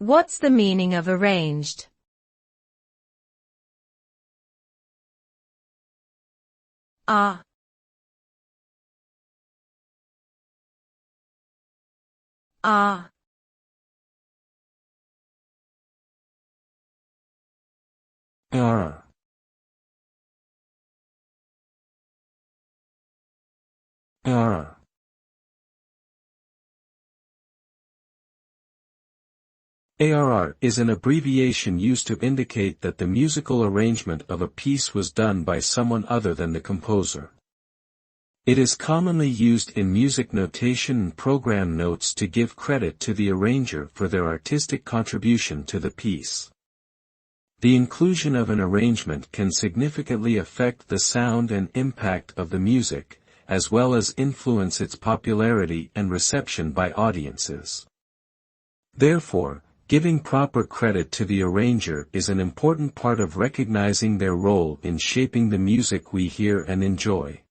What's the meaning of arranged? Ah. Ah. AR. AR. ARR is an abbreviation used to indicate that the musical arrangement of a piece was done by someone other than the composer. It is commonly used in music notation and program notes to give credit to the arranger for their artistic contribution to the piece. The inclusion of an arrangement can significantly affect the sound and impact of the music, as well as influence its popularity and reception by audiences. Therefore, giving proper credit to the arranger is an important part of recognizing their role in shaping the music we hear and enjoy.